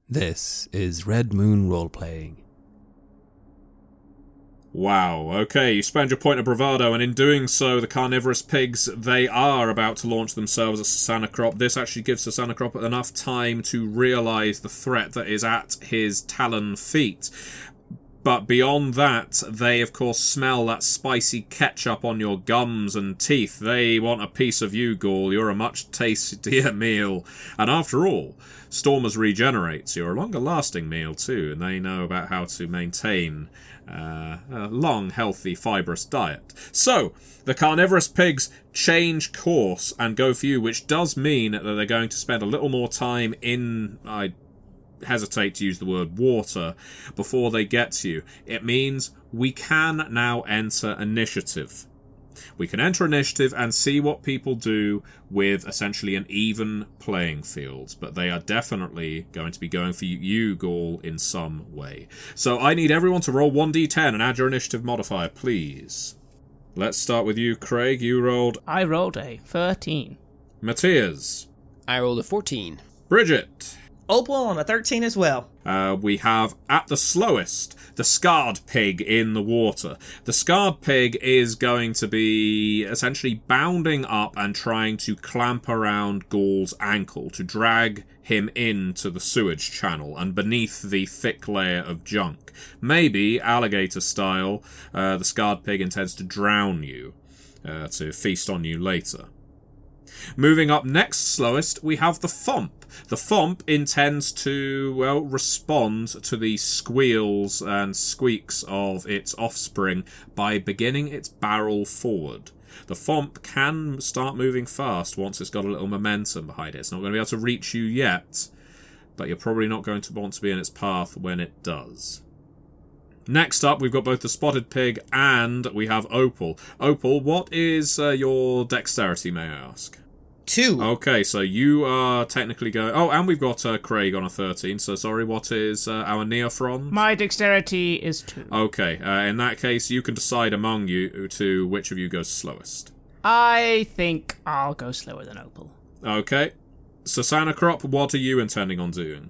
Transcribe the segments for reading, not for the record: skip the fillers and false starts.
This is Red Moon Roleplaying. Wow, okay, you spend your point of bravado, and in doing so, the carnivorous pigs, they are about to launch themselves at Sasanacrop. This actually gives Sasanacrop enough time to realise the threat that is at his talon feet. But beyond that, they of course smell that spicy ketchup on your gums and teeth. They want a piece of you, Ghoul. You're a much tastier meal. And after all, Stormers regenerates. You're a longer-lasting meal too, and they know about how to maintain a long, healthy, fibrous diet. So, the carnivorous pigs change course and go for you, which does mean that they're going to spend a little more time in... I hesitate to use the word water before they get to you. It means we can now enter initiative. We can enter initiative and see what people do with essentially an even playing field, but they are definitely going to be going for you, Gaul, in some way. So I need everyone to roll 1d10 and add your initiative modifier, please. Let's start with you, Craig. I rolled a 13. Matthias. I rolled a 14. Bridgett. Opal on a 13 as well. We have, at the slowest, the scarred pig in the water. The scarred pig is going to be essentially bounding up and trying to clamp around Gaul's ankle to drag him into the sewage channel and beneath the thick layer of junk. Maybe, alligator style, the scarred pig intends to drown you, to feast on you later. Moving up next slowest, we have the Thomp. The Thomp intends to, well, respond to the squeals and squeaks of its offspring by beginning its barrel forward. The Thomp can start moving fast once it's got a little momentum behind it. It's not going to be able to reach you yet, but you're probably not going to want to be in its path when it does. Next up, we've got both the Spotted Pig and we have Opal. Opal, what is your dexterity, may I ask? 2. Okay, so you are technically going... Oh, and we've got Craig on a 13, so sorry, what is our Neophron? My dexterity is 2. Okay, in that case, you can decide among you two which of you goes slowest. I think I'll go slower than Opal. Okay, Sasanacrop, what are you intending on doing?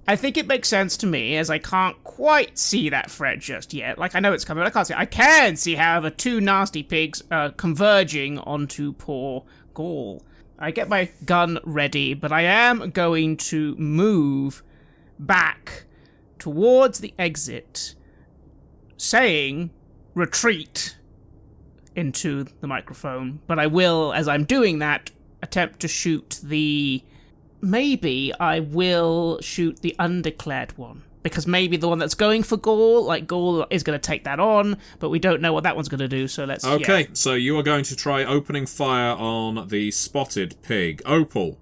I think it makes sense to me, as I can't quite see that threat just yet. Like, I know it's coming, but I can't see it. I can see, however, two nasty pigs converging onto poor Gaul. I get my gun ready, but I am going to move back towards the exit, saying, retreat, into the microphone. But I will, as I'm doing that, attempt to shoot the... Maybe I will shoot the undeclared one. Because maybe the one that's going for Gaul, like Gaul is going to take that on, but we don't know what that one's going to do, so let's... Okay, so you are going to try opening fire on the Spotted Pig. Opal,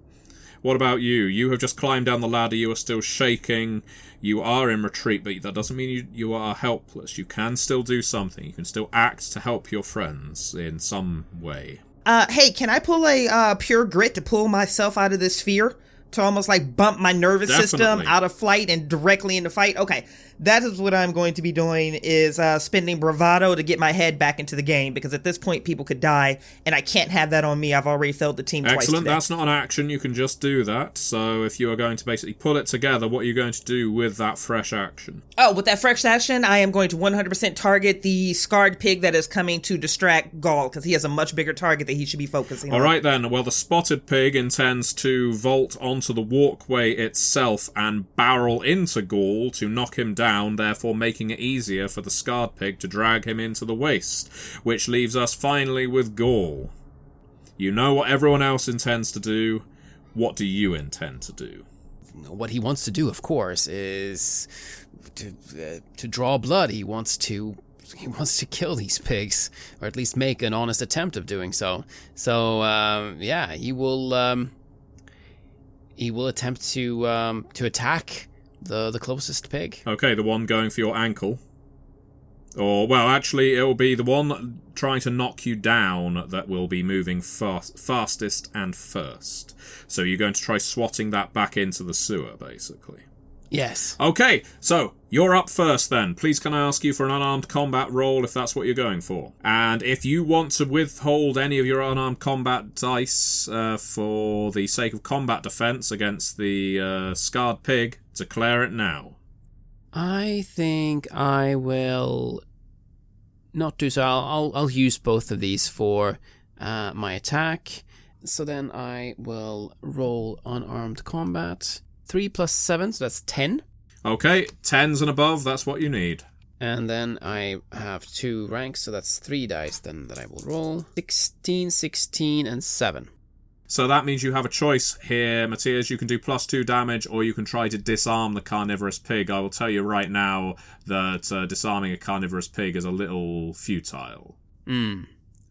what about you? You have just climbed down the ladder, you are still shaking, you are in retreat, but that doesn't mean you are helpless. You can still do something, you can still act to help your friends in some way. Hey, can I pull a pure grit to pull myself out of this fear? To almost like bump my nervous system out of flight and directly into fight? Okay, that is what I'm going to be doing, is spending bravado to get my head back into the game, because at this point people could die, and I can't have that on me. I've already failed the team twice today. Excellent, that's not an action, you can just do that. So if you are going to basically pull it together, what are you going to do with that fresh action? Oh, with that fresh action, I am going to 100% target the scarred pig that is coming to distract Gaul, because he has a much bigger target that he should be focusing on. Alright then, well the Spotted Pig intends to vault onto the walkway itself and barrel into Gaul to knock him down, therefore making it easier for the scarred pig to drag him into the waste, which leaves us finally with Gaul. You know what everyone else intends to do. What do you intend to do? What he wants to do, of course, is to draw blood. He wants to kill these pigs, or at least make an honest attempt of doing so. So, yeah, he will attempt to attack the closest pig. Okay, the one going for your ankle. Or, well, actually, it will be the one trying to knock you down that will be moving fastest and first. So you're going to try swatting that back into the sewer, basically. Yes. Okay, so you're up first then. Please can I ask you for an unarmed combat roll if that's what you're going for? And if you want to withhold any of your unarmed combat dice for the sake of combat defense against the scarred pig, Declare it now. I think I will not do so. I'll use both of these for my attack. So then I will roll unarmed combat. 3 plus 7, so that's 10. Okay, 10s and above, that's what you need. And then I have 2 ranks, so that's 3 dice then that I will roll. 16, 16, and 7. So that means you have a choice here, Matthias. You can do +2 damage, or you can try to disarm the carnivorous pig. I will tell you right now that disarming a carnivorous pig is a little futile.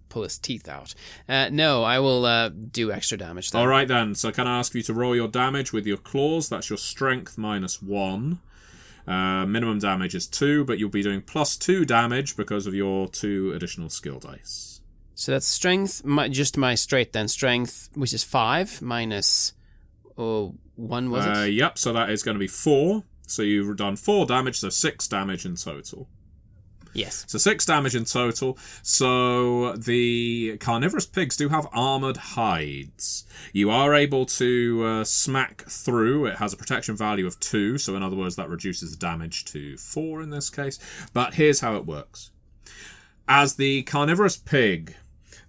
Pull his teeth out. No, I will do extra damage then. All right then, so can I ask you to roll your damage with your claws? That's your strength -1. Minimum damage is 2, but you'll be doing +2 damage because of your 2 additional skill dice. So that's strength, just my straight then. Strength, which is 5, minus 1, was it? Yep, so that is going to be 4. So you've done 4 damage, so 6 damage in total. Yes. So 6 damage in total. So the carnivorous pigs do have armoured hides. You are able to smack through. It has a protection value of 2, so in other words that reduces the damage to 4 in this case. But here's how it works. As the carnivorous pig,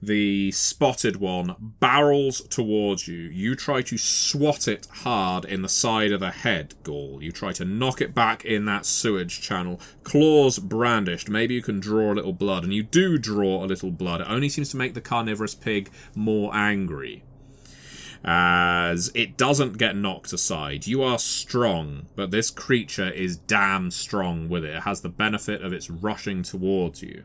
the spotted one, barrels towards you, you try to swat it hard in the side of the head, Gaul. You try to knock it back in that sewage channel, claws brandished. Maybe you can draw a little blood, and you do draw a little blood. It only seems to make the carnivorous pig more angry, as it doesn't get knocked aside. You are strong, but this creature is damn strong with it. It has the benefit of its rushing towards you.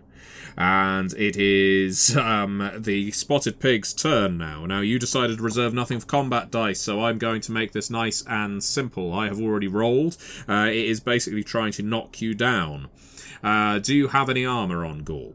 And it is the spotted pig's turn now. Now, you decided to reserve nothing for combat dice, so I'm going to make this nice and simple. I have already rolled. It is basically trying to knock you down. Do you have any armour on, Gaul?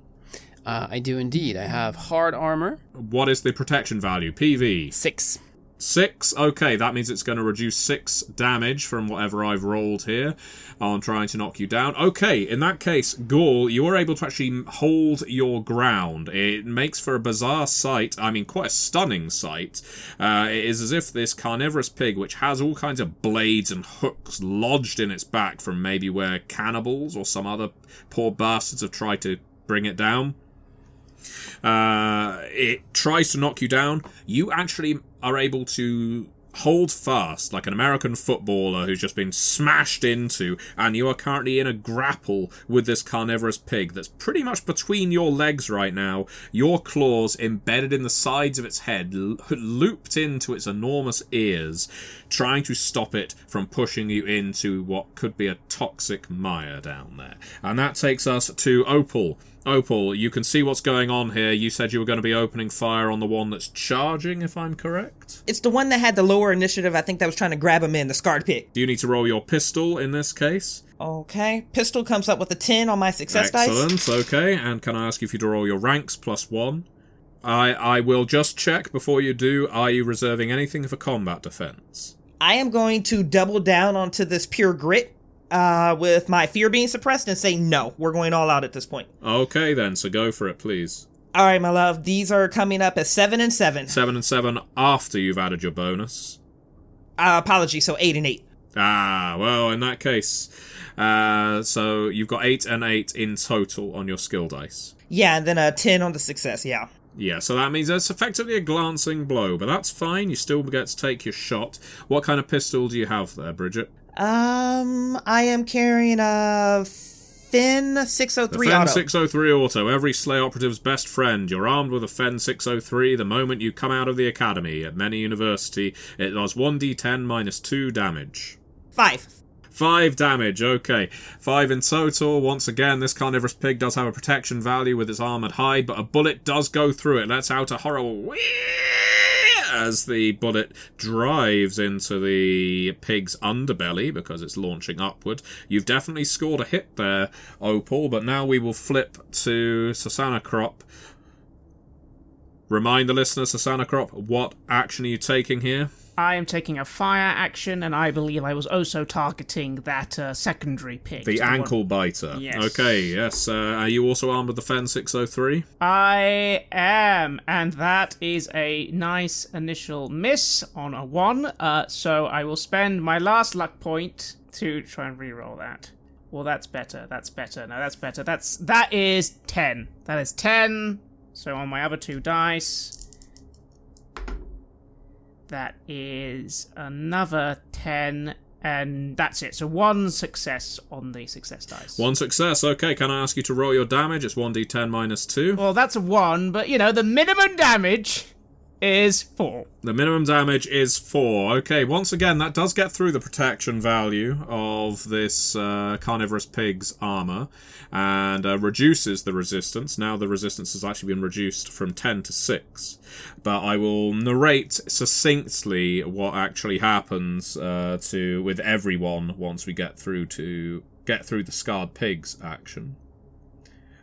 I do indeed. I have hard armor. What is the protection value? PV? 6. 6? Okay, that means it's going to reduce 6 damage from whatever I've rolled here on trying to knock you down. Okay, in that case, Gaul, you are able to actually hold your ground. It makes for a bizarre sight. I mean, quite a stunning sight. It is as if this carnivorous pig, which has all kinds of blades and hooks lodged in its back from maybe where cannibals or some other poor bastards have tried to bring it down. It tries to knock you down. You actually are able to hold fast like an American footballer who's just been smashed into, and you are currently in a grapple with this carnivorous pig that's pretty much between your legs right now, your claws embedded in the sides of its head, looped into its enormous ears, trying to stop it from pushing you into what could be a toxic mire down there. And that takes us to Opal. Opal, you can see what's going on here. You said you were going to be opening fire on the one that's charging, if I'm correct? It's the one that had the lower initiative, I think, that was trying to grab him in, the scarred pig. Do you need to roll your pistol in this case? Okay. Pistol comes up with a 10 on my success dice. Excellent, okay. And can I ask you if you to roll your ranks +1? I will just check before you do. Are you reserving anything for combat defense? I am going to double down onto this pure grit. With my fear being suppressed and say no. We're going all out at this point. Okay then, so go for it, please. Alright, my love. These are coming up as 7 and 7. 7 and 7 after you've added your bonus. Apology, so 8 and 8. Ah, well, in that case. So you've got 8 and 8 in total on your skill dice. Yeah, and then a 10 on the success, yeah. Yeah, so that means it's effectively a glancing blow, but that's fine. You still get to take your shot. What kind of pistol do you have there, Bridgett? I am carrying a Fen 603 the Fen auto. 603 auto, every Slay operative's best friend. You're armed with a Fen 603 the moment you come out of the academy. At Many University, it does 1d10 minus 2 damage. 5. 5 damage, okay. 5 in total. Once again, this carnivorous pig does have a protection value with its armoured hide, but a bullet does go through it. Lets out a horrible whee as the bullet drives into the pig's underbelly because it's launching upward. You've definitely scored a hit there, Opal, but now we will flip to Sasanacrop. Remind the listener, Sasanacrop, what action are you taking here? I am taking a fire action, and I believe I was also targeting that secondary pig. The ankle biter. Yes. Okay, yes. Are you also armed with the Fen 603? I am, and that is a nice initial miss on a 1. So I will spend my last luck point to try and re-roll that. Well, that's better. That's better. No, that's better. That is 10. That is 10. So on my other 2 dice, that is another 10, and that's it. So 1 success on the success dice. 1 success. Okay, can I ask you to roll your damage? It's 1d10 minus 2. Well, that's a 1, but, the minimum damage is 4. The minimum damage is 4. Okay, once again, that does get through the protection value of this carnivorous pig's armor and reduces the resistance. Now the resistance has actually been reduced from 10 to 6. But I will narrate succinctly what actually happens with everyone once we get through the scarred pig's action.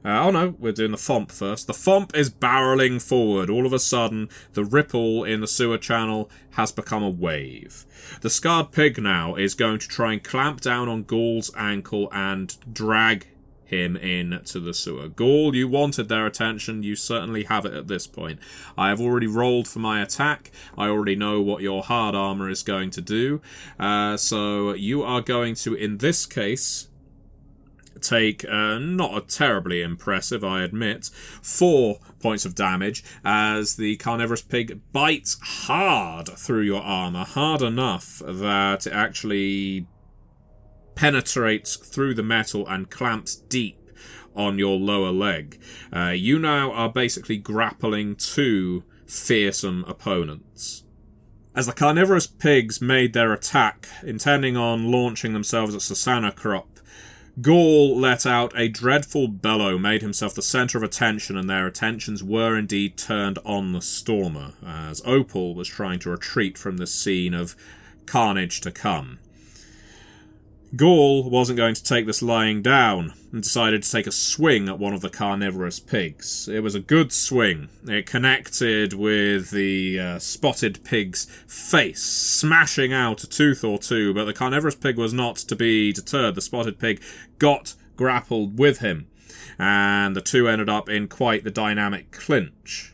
We're doing the Thomp first. The Thomp is barreling forward. All of a sudden, the ripple in the sewer channel has become a wave. The scarred pig now is going to try and clamp down on Ghoul's ankle and drag him into the sewer. Ghoul, you wanted their attention. You certainly have it at this point. I have already rolled for my attack. I already know what your hard armor is going to do. So you are going to, in this case, take not a terribly impressive, I admit, 4 points of damage as the carnivorous pig bites hard through your armor, hard enough that it actually penetrates through the metal and clamps deep on your lower leg. You now are basically grappling 2 fearsome opponents. As the carnivorous pigs made their attack, intending on launching themselves at Susanna-Crop, Ghoul let out a dreadful bellow, made himself the centre of attention, and their attentions were indeed turned on the Stormer, as Opal was trying to retreat from the scene of carnage to come. Ghoul wasn't going to take this lying down, and decided to take a swing at one of the carnivorous pigs. It was a good swing. It connected with the spotted pig's face, smashing out a tooth or 2, but the carnivorous pig was not to be deterred. The spotted pig got grappled with him, and the 2 ended up in quite the dynamic clinch.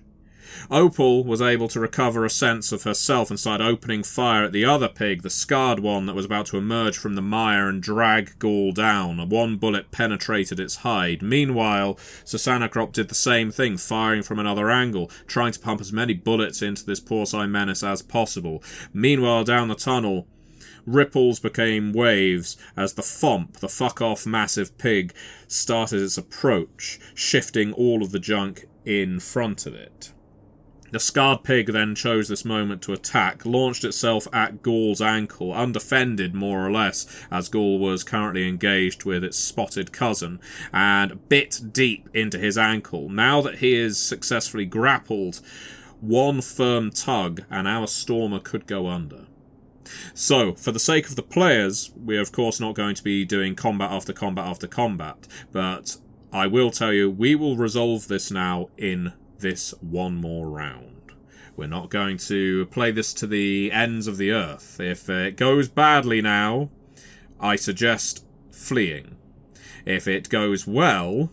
Opal was able to recover a sense of herself and started opening fire at the other pig, the scarred one that was about to emerge from the mire and drag Ghoul down. 1 bullet penetrated its hide. Meanwhile, Susanna-Crop did the same thing, firing from another angle, trying to pump as many bullets into this porcine menace as possible. Meanwhile, down the tunnel, ripples became waves as the Thomp, the fuck-off massive pig, started its approach, shifting all of the junk in front of it. The scarred pig then chose this moment to attack, launched itself at Ghoul's ankle, undefended more or less, as Ghoul was currently engaged with its spotted cousin, and bit deep into his ankle. Now that he is successfully grappled, 1 firm tug, and our Stormer could go under. So, for the sake of the players, we're of course not going to be doing combat after combat after combat, but I will tell you, we will resolve this now in this 1 more round. We're not going to play this to the ends of the earth. If it goes badly now, I suggest fleeing. If it goes well,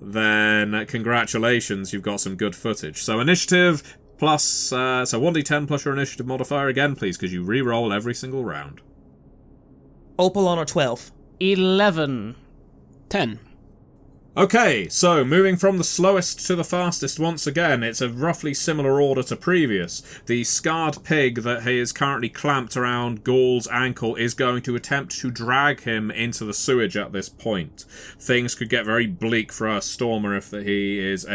then congratulations, you've got some good footage. So initiative plus, so 1d10 plus your initiative modifier again, please, because you re-roll every single round. Opal on a 12. 11. 10. Okay, so moving from the slowest to the fastest once again, it's a roughly similar order to previous. The scarred pig that is currently clamped around Ghoul's ankle is going to attempt to drag him into the sewage at this point. Things could get very bleak for our Stormer if he is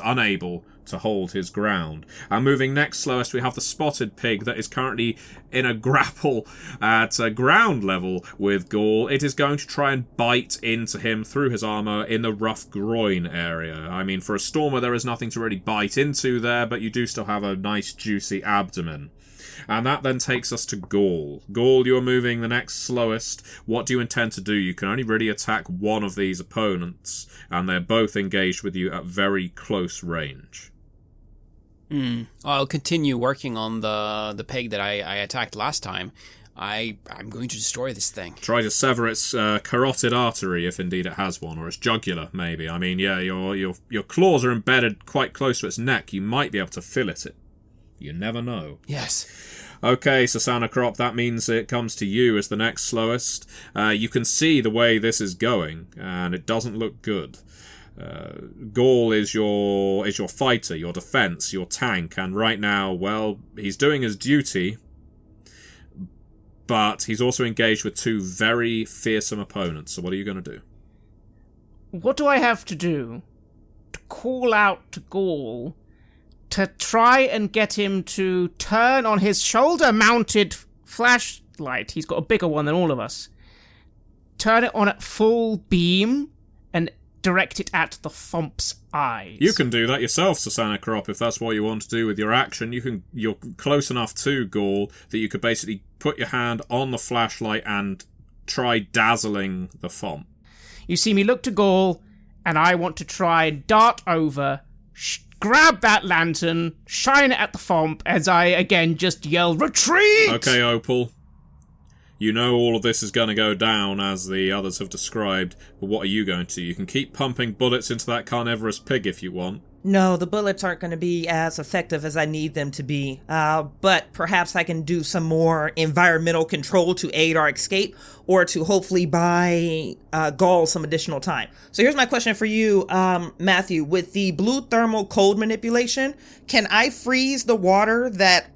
unable to hold his ground. And moving next slowest, we have the spotted pig that is currently in a grapple at ground level with Ghoul. It is going to try and bite into him through his armor in the rough groin area. I mean, for a Stormer, there is nothing to really bite into there, but you do still have a nice juicy abdomen. And that then takes us to Ghoul. Ghoul, you are moving the next slowest. What do you intend to do? You can only really attack one of these opponents, and they're both engaged with you at very close range. I'll continue working on the pig that I attacked last time. I'm going to destroy this thing. Try to sever its carotid artery, if indeed it has one, or its jugular, maybe. I mean, yeah, your claws are embedded quite close to its neck. You might be able to fillet it. You never know. Yes. Okay, Susanna Crop, that means it comes to you as the next slowest. You can see the way this is going, and it doesn't look good. Gaul is your fighter, your defense, your tank, and right now, well, he's doing his duty, but he's also engaged with two very fearsome opponents. So what are you going to do? What do I have to do to call out to Gaul to try and get him to turn on his shoulder-mounted flashlight? He's got a bigger one than all of us. Turn it on at full beam and direct it at the Fomp's eyes. You can do that yourself, Susanna Crop, if that's what you want to do with your action. You're close enough to Gaul that you could basically put your hand on the flashlight and try dazzling the Fomp. You see me look to Gaul, and I want to try and dart over, grab that lantern, shine it at the Fomp, as I again just yell, "Retreat!" Okay, Opal. You know all of this is going to go down, as the others have described, but what are you going to do? You can keep pumping bullets into that carnivorous pig if you want. No, the bullets aren't going to be as effective as I need them to be, but perhaps I can do some more environmental control to aid our escape, or to hopefully buy Gaul some additional time. So here's my question for you, Matthew. With the blue thermal cold manipulation, can I freeze the water that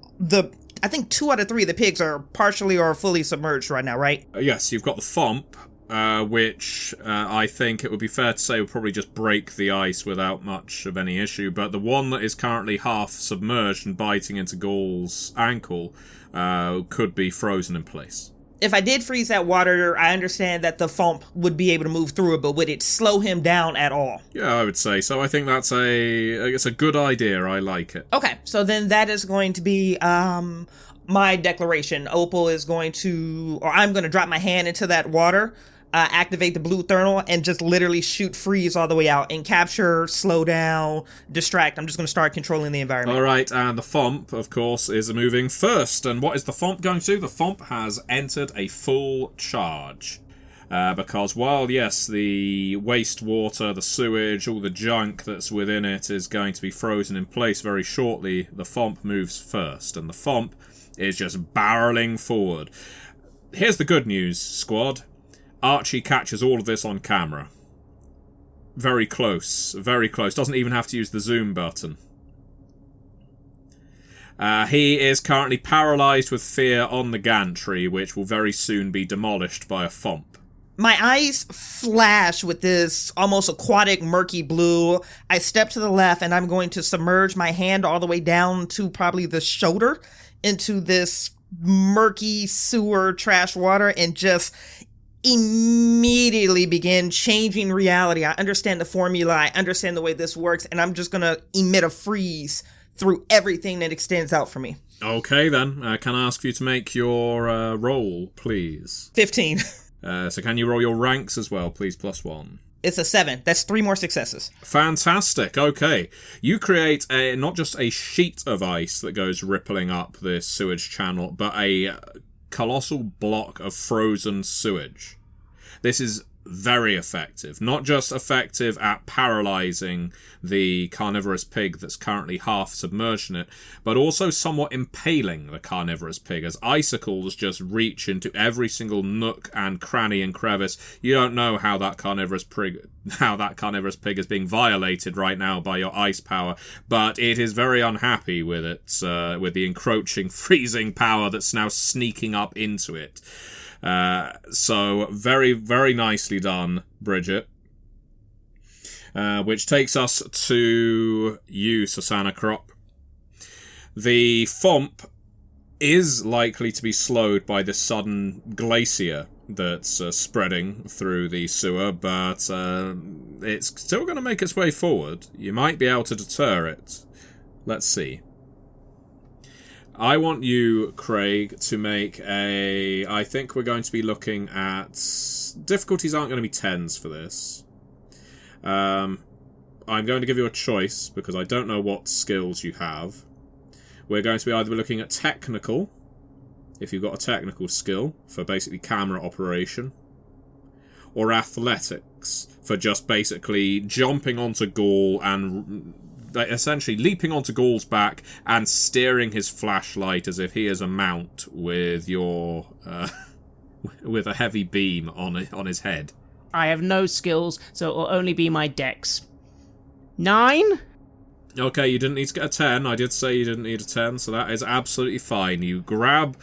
I think 2 out of 3 of the pigs are partially or fully submerged right now, right? Yes, you've got the Fomp, which I think it would be fair to say would probably just break the ice without much of any issue, but the one that is currently half submerged and biting into Gaul's ankle could be frozen in place. If I did freeze that water, I understand that the Fomp would be able to move through it, but would it slow him down at all? Yeah, I would say so. I think it's a good idea. I like it. Okay, so then that is going to be my declaration. Opal is going to, or I'm going to drop my hand into that water, activate the blue thermal, and just literally shoot freeze all the way out and capture, slow down, distract. I'm just going to start controlling the environment. All right, and the Fomp, of course, is moving first. And what is the Fomp going to do? The Fomp has entered a full charge. Because while, yes, the wastewater, the sewage, all the junk that's within it is going to be frozen in place very shortly, the Fomp moves first. And the Fomp is just barreling forward. Here's the good news, squad. Archie catches all of this on camera. Very close, very close. Doesn't even have to use the zoom button. He is currently paralysed with fear on the gantry, which will very soon be demolished by a Fomp. My eyes flash with this almost aquatic murky blue. I step to the left and I'm going to submerge my hand all the way down to probably the shoulder into this murky sewer trash water and just immediately begin changing reality. I understand the formula. I understand the way this works, and I'm just going to emit a freeze through everything that extends out for me. Okay, then. Can I ask you to make your roll, please? 15. So can you roll your ranks as well, please, +1? It's a 7. That's 3 more successes. Fantastic. Okay. You create not just a sheet of ice that goes rippling up this sewage channel, but a colossal block of frozen sewage. This is very effective. Not just effective at paralysing the carnivorous pig that's currently half submerged in it, but also somewhat impaling the carnivorous pig as icicles just reach into every single nook and cranny and crevice. You don't know how that carnivorous pig is being violated right now by your ice power, but it is very unhappy with it, with the encroaching freezing power that's now sneaking up into it. So very, very nicely done, Bridgett. Which takes us to you, Susanna Crop. The Fomp is likely to be slowed by this sudden glacier that's spreading through the sewer, but it's still going to make its way forward. You might be able to deter it. Let's see. I want you, Craig, to make I think we're going to be looking at... Difficulties aren't going to be 10s for this. I'm going to give you a choice, because I don't know what skills you have. We're going to be either looking at technical, if you've got a technical skill, for basically camera operation, or athletics, for just basically jumping onto Gaul and essentially leaping onto Ghoul's back and steering his flashlight as if he is a mount with your with a heavy beam on his head. I have no skills, so it will only be my dex. 9? Okay, you didn't need to get a 10. I did say you didn't need a 10, so that is absolutely fine. You grab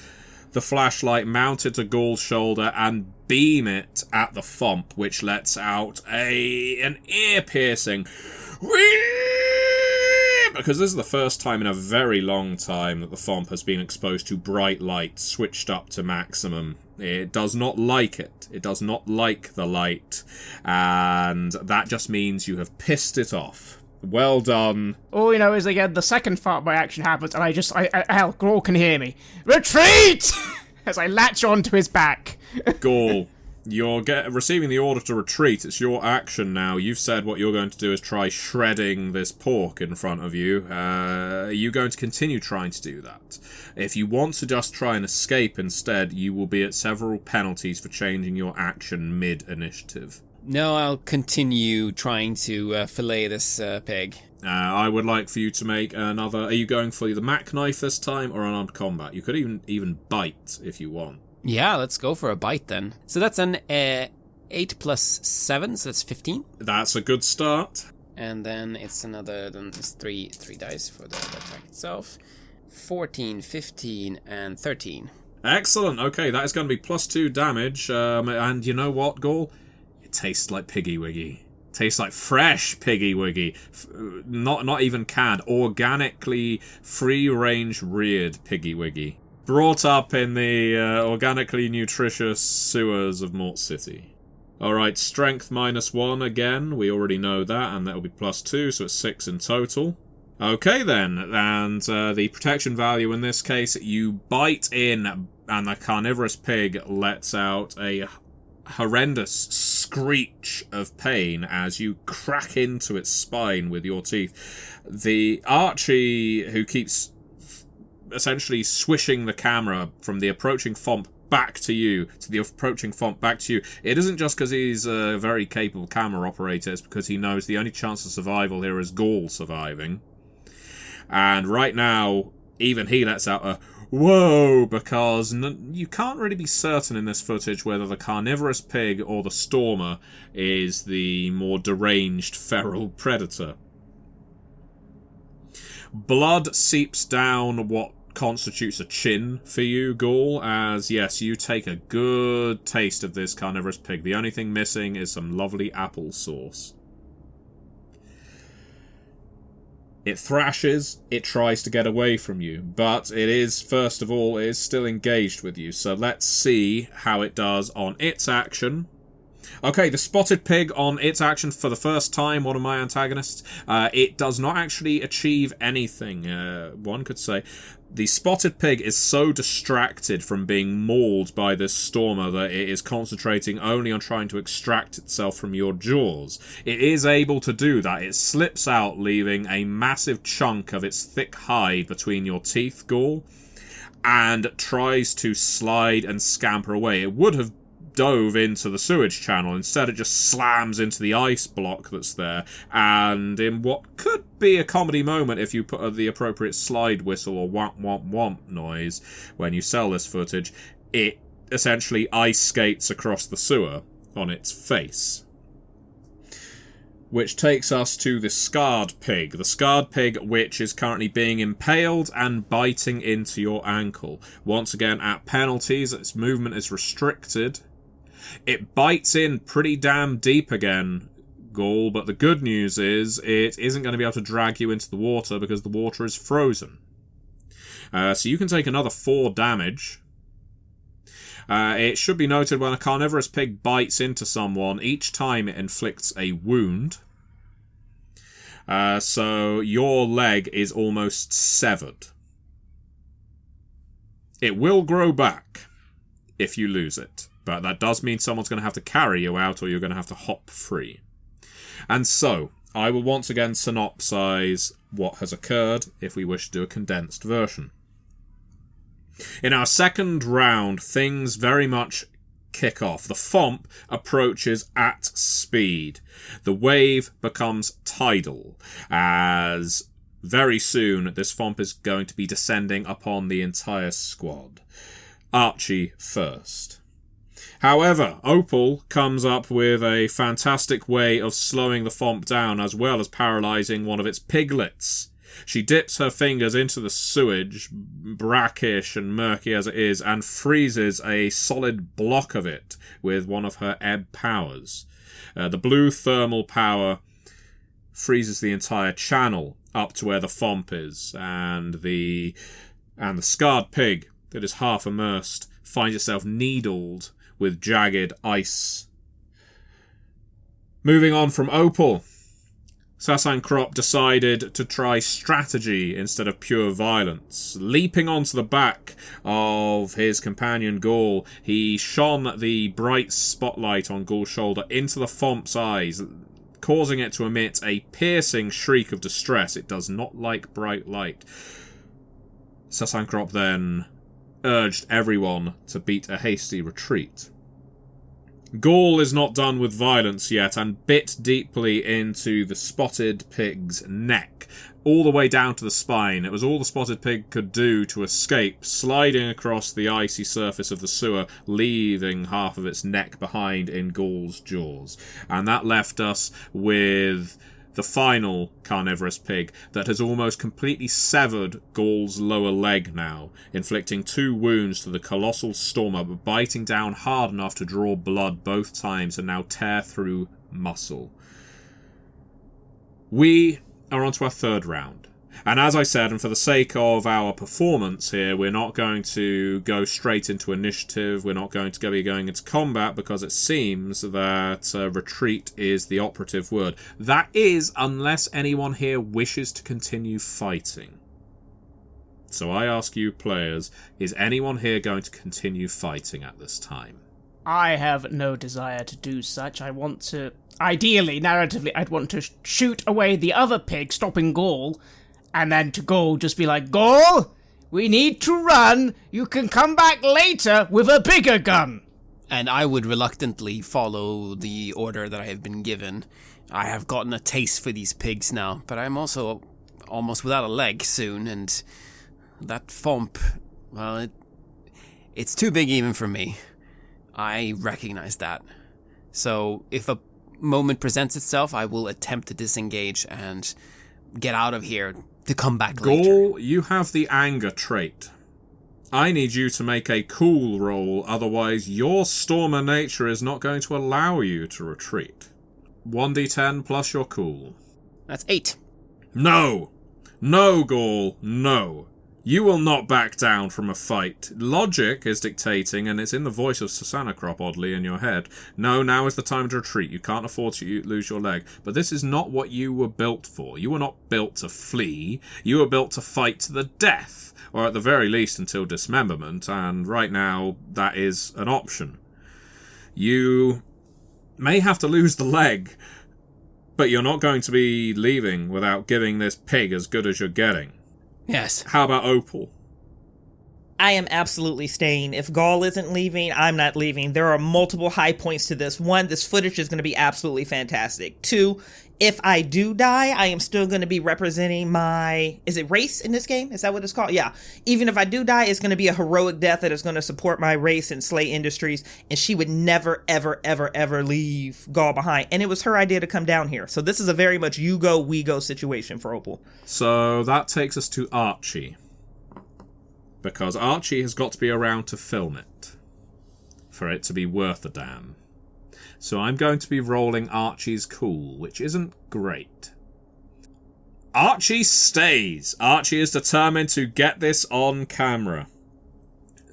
the flashlight, mount it to Ghoul's shoulder, and beam it at the Thomp, which lets out an ear-piercing... Because this is the first time in a very long time that the Thomp has been exposed to bright light, switched up to maximum. It does not like it. It does not like the light. And that just means you have pissed it off. Well done. All we know is, again, the second part of my action happens, and hell, Ghoul can hear me. Retreat! As I latch onto his back. Ghoul, you're receiving the order to retreat. It's your action now. You've said what you're going to do is try shredding this pork in front of you. Are you going to continue trying to do that? If you want to just try and escape instead, you will be at several penalties for changing your action mid-initiative. No, I'll continue trying to fillet this pig. I would like for you to make another... Are you going for the Mac knife this time or unarmed combat? You could even bite if you want. Yeah, let's go for a bite then. So that's an 8 plus 7, so that's 15. That's a good start. And then it's another, then it's three dice for the attack itself. 14, 15, and 13. Excellent. Okay, that is going to be +2 damage. And you know what, Ghoul? It tastes like Piggy Wiggy. Tastes like fresh Piggy Wiggy. Not even canned. Organically free-range reared Piggy Wiggy. Brought up in the organically nutritious sewers of Mort City. Alright, strength -1 again. We already know that, and that will be +2, so it's 6 in total. Okay then, and the protection value in this case, you bite in, and the carnivorous pig lets out a horrendous screech of pain as you crack into its spine with your teeth. The Archie, who keeps essentially swishing the camera from the approaching Thomp back to you, to the approaching Thomp back to you, it isn't just because he's a very capable camera operator, it's because he knows the only chance of survival here is Ghoul surviving. And right now, even he lets out a whoa, because you can't really be certain in this footage whether the carnivorous pig or the stormer is the more deranged feral predator. Blood seeps down what constitutes a chin for you, Ghoul, as yes, you take a good taste of this carnivorous pig. The only thing missing is some lovely applesauce. It thrashes, it tries to get away from you, but it is, first of all, it is still engaged with you, so let's see how it does on its action. Okay, the spotted pig on its action for the first time, one of my antagonists, it does not actually achieve anything, one could say. The spotted pig is so distracted from being mauled by this stormer that it is concentrating only on trying to extract itself from your jaws. It is able to do that. It slips out, leaving a massive chunk of its thick hide between your teeth, Ghoul, and tries to slide and scamper away. It would have dove into the sewage channel. Instead, it just slams into the ice block that's there, and in what could be a comedy moment if you put the appropriate slide whistle or womp womp womp noise when you sell this footage, it essentially ice skates across the sewer on its face. Which takes us to the scarred pig. The scarred pig, which is currently being impaled and biting into your ankle. Once again, at penalties, its movement is restricted. It bites in pretty damn deep again, Ghoul, but the good news is it isn't going to be able to drag you into the water because the water is frozen. So you can take another 4 damage. It should be noted when a carnivorous pig bites into someone, each time it inflicts a wound. So your leg is almost severed. It will grow back if you lose it. But that does mean someone's going to have to carry you out or you're going to have to hop free. And so, I will once again synopsize what has occurred if we wish to do a condensed version. In our second round, things very much kick off. The Thomp approaches at speed. The wave becomes tidal, as very soon this Thomp is going to be descending upon the entire squad. Archie first. However, Opal comes up with a fantastic way of slowing the Thomp down as well as paralysing one of its piglets. She dips her fingers into the sewage, brackish and murky as it is, and freezes a solid block of it with one of her ebb powers. The blue thermal power freezes the entire channel up to where the Thomp is, and the scarred pig that is half immersed finds itself needled with jagged ice. Moving on from Opal, Sasankrop decided to try strategy instead of pure violence. Leaping onto the back of his companion Gaul, he shone the bright spotlight on Gaul's shoulder into the Thomp's eyes, causing it to emit a piercing shriek of distress. It does not like bright light. Sasankrop then urged everyone to beat a hasty retreat. Gaul is not done with violence yet and bit deeply into the spotted pig's neck, all the way down to the spine. It was all the spotted pig could do to escape, sliding across the icy surface of the sewer, leaving half of its neck behind in Gaul's jaws. And that left us with the final carnivorous pig that has almost completely severed Gaul's lower leg now, inflicting 2 wounds to the colossal stormer, but biting down hard enough to draw blood both times and now tear through muscle. We are on to our third round. And as I said, and for the sake of our performance here, we're not going to go straight into initiative. We're not going to be going into combat because it seems that retreat is the operative word. That is, unless anyone here wishes to continue fighting. So I ask you players, is anyone here going to continue fighting at this time? I have no desire to do such. I want to... Ideally, narratively, I'd want to shoot away the other pig, stopping Gaul, and then to Gaul just be like, Gaul, we need to run. You can come back later with a bigger gun. And I would reluctantly follow the order that I have been given. I have gotten a taste for these pigs now, but I'm also almost without a leg soon, and that Thomp, well, it's too big even for me. I recognize that. So if a moment presents itself, I will attempt to disengage and get out of here to come back later. Gaul, you have the anger trait. I need you to make a cool roll, otherwise your stormer nature is not going to allow you to retreat. 1d10 plus your cool. That's 8. No! No, Gaul, no. You will not back down from a fight. Logic is dictating, and it's in the voice of Sasankrop, oddly, in your head. No, now is the time to retreat. You can't afford to lose your leg. But this is not what you were built for. You were not built to flee. You were built to fight to the death, or at the very least until dismemberment, and right now that is an option. You may have to lose the leg, but you're not going to be leaving without giving this pig as good as you're getting. Yes. How about Opal? I am absolutely staying. If Gaul isn't leaving, I'm not leaving. There are multiple high points to this. 1, this footage is going to be absolutely fantastic. 2, if I do die, I am still going to be representing my... Is it race in this game? Is that what it's called? Yeah. Even if I do die, it's going to be a heroic death that is going to support my race and Slay Industries. And she would never, ever, ever, ever leave Gaul behind. And it was her idea to come down here. So this is a very much you go, we go situation for Opal. So that takes us to Archie. Because Archie has got to be around to film it. For it to be worth a damn. So I'm going to be rolling Archie's cool, which isn't great. Archie stays. Archie is determined to get this on camera.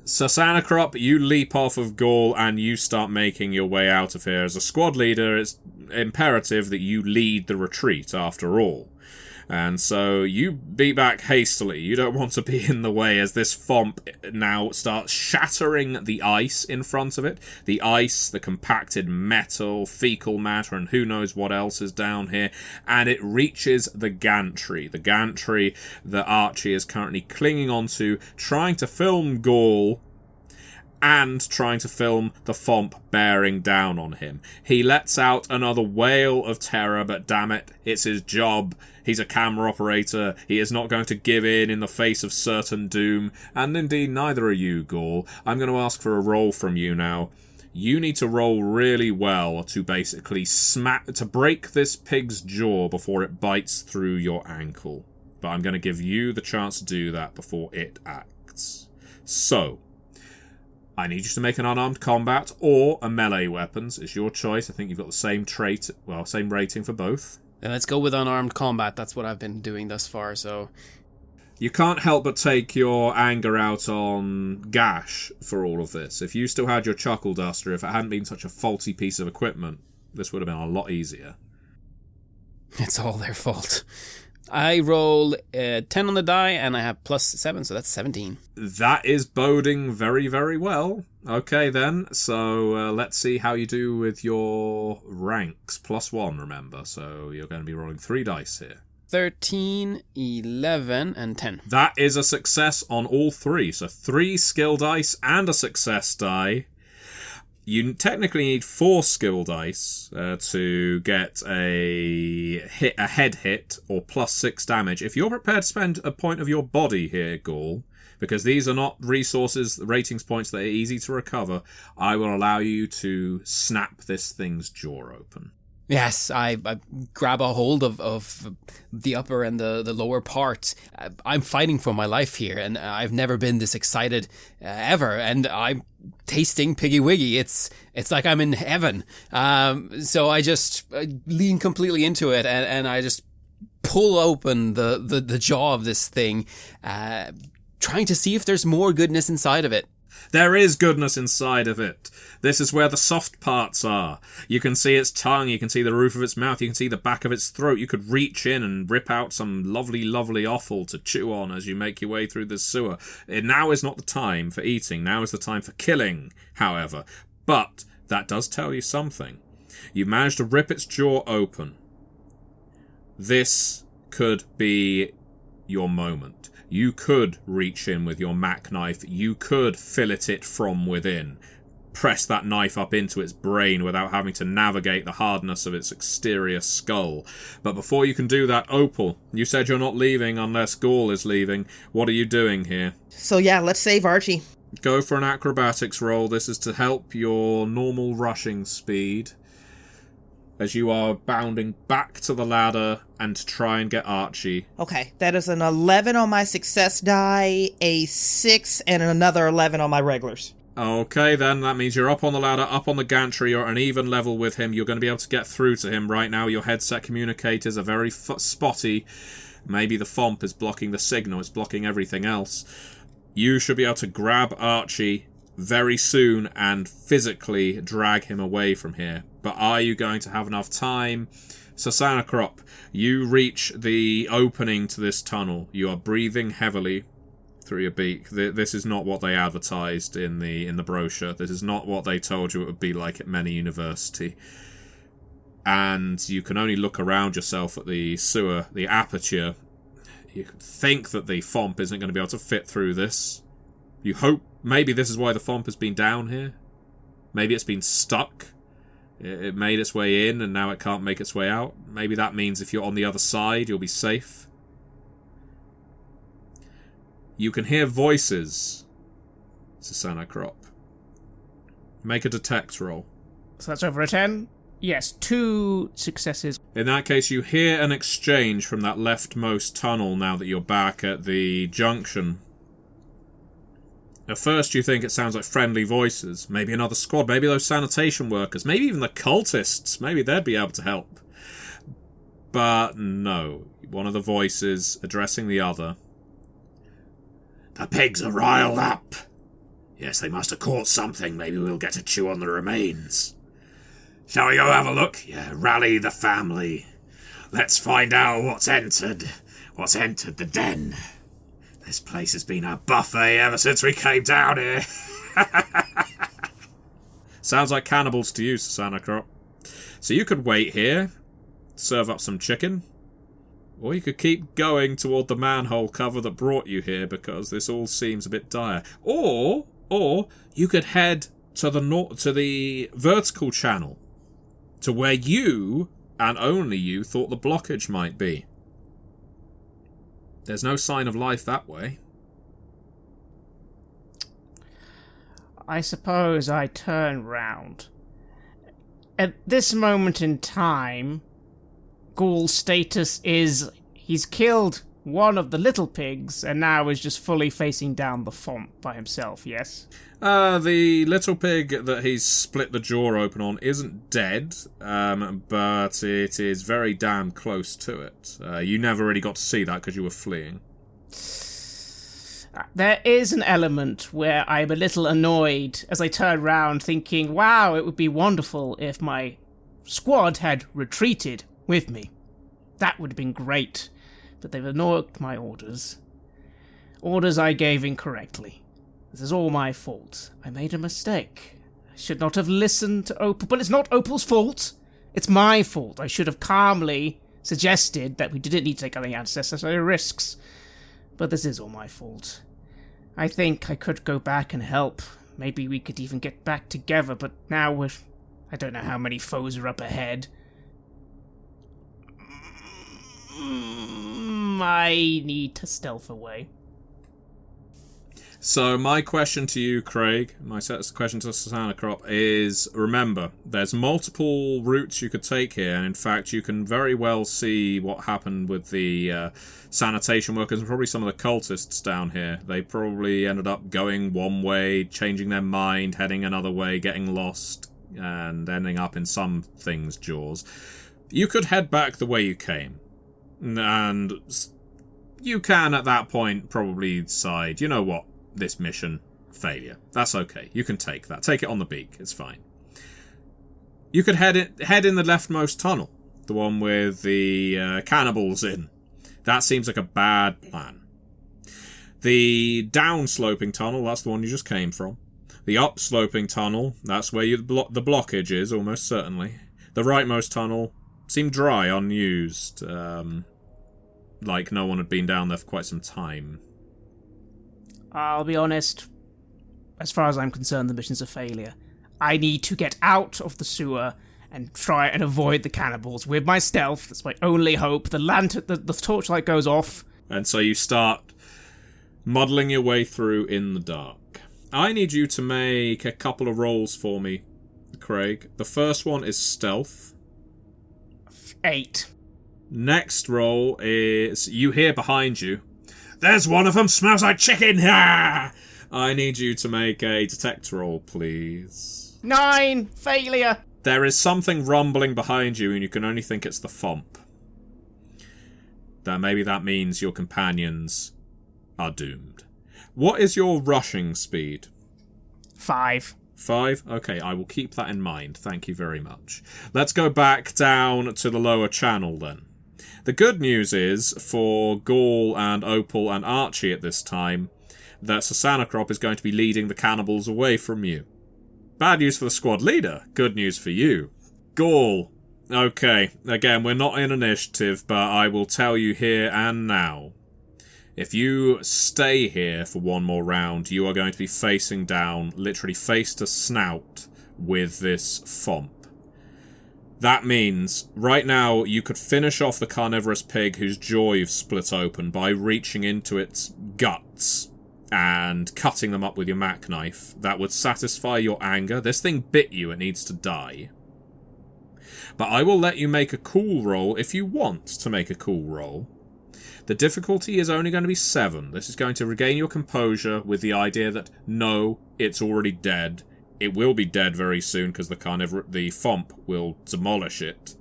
Sasankrop, you leap off of Gaul and you start making your way out of here. As a squad leader, it's imperative that you lead the retreat after all. And so you beat back hastily. You don't want to be in the way as this Thomp now starts shattering the ice in front of it. The ice, the compacted metal, fecal matter, and who knows what else is down here. And it reaches the gantry. The gantry that Archie is currently clinging onto, trying to film Gaul. and trying to film the Fomp bearing down on him. He lets out another wail of terror, but damn it, it's his job. He's a camera operator. He is not going to give in the face of certain doom. And indeed, neither are you, Gaul. I'm going to ask for a roll from you now. You need to roll really well to basically to break this pig's jaw before it bites through your ankle. But I'm going to give you the chance to do that before it acts. So, I need you to make an unarmed combat or a melee weapons. It's your choice. I think you've got the same same rating for both. Then let's go with unarmed combat. That's what I've been doing thus far, so... You can't help but take your anger out on Gash for all of this. If you still had your chuckle duster, if it hadn't been such a faulty piece of equipment, this would have been a lot easier. It's all their fault. I roll 10 on the die, and I have plus 7, so that's 17. That is boding very, very well. Okay, then. So let's see how you do with your ranks. Plus 1, remember. So you're going to be rolling 3 dice here. 13, 11, and 10. That is a success on all 3. So 3 skill dice and a success die. You technically need 4 skill dice to get a head hit or plus 6 damage. If you're prepared to spend a point of your body here, Gaul, because these are not ratings points that are easy to recover, I will allow you to snap this thing's jaw open. Yes, I grab a hold of the upper and the lower part. I'm fighting for my life here, and I've never been this excited ever. And I'm tasting Piggy Wiggy. It's like I'm in heaven. So I just lean completely into it, and I just pull open the jaw of this thing, trying to see if there's more goodness inside of it. There is goodness inside of it. This is where the soft parts are. You can see its tongue, you can see the roof of its mouth, you can see the back of its throat. You could reach in and rip out some lovely, lovely offal to chew on as you make your way through this sewer. Now is not the time for eating. Now is the time for killing, however. But that does tell you something. You managed to rip its jaw open. This could be your moment. You could reach in with your Mac knife. You could fillet it from within. Press that knife up into its brain without having to navigate the hardness of its exterior skull. But before you can do that, Opal, you said you're not leaving unless Gaul is leaving. What are you doing here? So yeah, let's save Archie. Go for an acrobatics roll. This is to help your normal rushing speed as you are bounding back to the ladder and to try and get Archie. Okay, that is an 11 on my success die, a 6, and another 11 on my regulars. Okay, then, that means you're up on the ladder, up on the gantry, you're at an even level with him. You're going to be able to get through to him right now. Your headset communicators are very spotty. Maybe the Fomp is blocking the signal, it's blocking everything else. You should be able to grab Archie very soon and physically drag him away from here. But are you going to have enough time? Sasanacrop, you reach the opening to this tunnel. You are breathing heavily through your beak. This is not what they advertised in the brochure. This is not what they told you it would be like at Many University. And you can only look around yourself at the sewer, the aperture. You think that the Fomp isn't going to be able to fit through this. You hope maybe this is why the Fomp has been down here. Maybe it's been stuck. It made its way in and now it can't make its way out. Maybe that means if you're on the other side, you'll be safe. You can hear voices, Sasanacrop. Make a detect roll. So that's over a 10? Yes, 2 successes. In that case, you hear an exchange from that leftmost tunnel now that you're back at the junction. At first you think it sounds like friendly voices. Maybe another squad, maybe those sanitation workers, maybe even the cultists. Maybe they'd be able to help. But no, one of the voices addressing the other. The pigs are riled up. Yes, they must have caught something. Maybe we'll get to chew on the remains. Shall we go have a look? Yeah, rally the family. Let's find out what's entered the den. This place has been a buffet ever since we came down here. Sounds like cannibals to you, Sasanacrop. So you could wait here, serve up some chicken, or you could keep going toward the manhole cover that brought you here because this all seems a bit dire. Or Or you could head to the vertical channel, to where you, and only you, thought the blockage might be. There's no sign of life that way. I suppose I turn round. At this moment in time, Ghoul's status is he's killed one of the little pigs and now is just fully facing down the font by himself, yes? The little pig that he's split the jaw open on isn't dead, but it is very damn close to it. You never really got to see that because you were fleeing. There is an element where I'm a little annoyed as I turn round thinking, wow, it would be wonderful if my squad had retreated with me. That would have been great, but they've ignored my orders. Orders I gave incorrectly. This is all my fault. I made a mistake. I should not have listened to Opal, but it's not Opal's fault. It's my fault. I should have calmly suggested that we didn't need to take any unnecessary risks. But this is all my fault. I think I could go back and help. Maybe we could even get back together, but now I don't know how many foes are up ahead. I need to stealth away. So my question to you, Craig, my question to Sanacrop is, remember, there's multiple routes you could take here, and in fact you can very well see what happened with the sanitation workers and probably some of the cultists down here. They probably ended up going one way, changing their mind, heading another way, getting lost, and ending up in some things' jaws. You could head back the way you came, and you can at that point probably decide, you know what? This mission, failure. That's okay. You can take that. Take it on the beak. It's fine. You could head in the leftmost tunnel. The one with the cannibals in. That seems like a bad plan. The downsloping tunnel, that's the one you just came from. The upsloping tunnel, that's where the blockage is, almost certainly. The rightmost tunnel seemed dry, unused. Like no one had been down there for quite some time. I'll be honest, as far as I'm concerned, the mission's a failure. I need to get out of the sewer and try and avoid the cannibals with my stealth. That's my only hope. The lantern, the torchlight goes off. And so you start muddling your way through in the dark. I need you to make a couple of rolls for me, Craig. The first one is stealth. 8. Next roll is you hear behind you, "There's one of them, smells like chicken!" Ha! I need you to make a detect roll, please. 9! Failure! There is something rumbling behind you and you can only think it's the Fomp. Maybe that means your companions are doomed. What is your rushing speed? 5. 5? Okay, I will keep that in mind. Thank you very much. Let's go back down to the lower channel then. The good news is, for Gaul and Opal and Archie at this time, that Sanacrop is going to be leading the cannibals away from you. Bad news for the squad leader. Good news for you. Gaul. Okay, again, we're not in initiative, but I will tell you here and now. If you stay here for one more round, you are going to be facing down, literally face to snout, with this Fomp. That means, right now, you could finish off the carnivorous pig whose jaw you've split open by reaching into its guts and cutting them up with your mac knife. That would satisfy your anger. This thing bit you, it needs to die. But I will let you make a cool roll if you want to make a cool roll. The difficulty is only going to be 7. This is going to regain your composure with the idea that, no, it's already dead. It will be dead very soon because the Fomp will demolish it.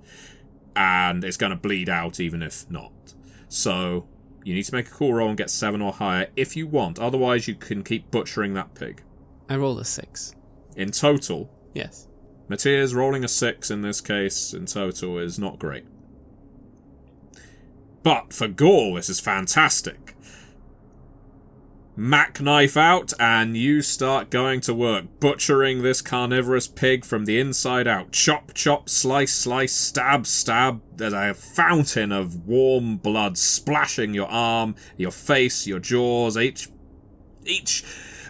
And it's going to bleed out even if not. So, you need to make a cool roll and get 7 or higher if you want. Otherwise, you can keep butchering that pig. I rolled a 6. In total? Yes. Matthias rolling a 6 in this case in total is not great. But for Gaul, this is fantastic. Mac knife out, and you start going to work, butchering this carnivorous pig from the inside out. Chop, chop, slice, slice, stab, stab. There's a fountain of warm blood splashing your arm, your face, your jaws. Each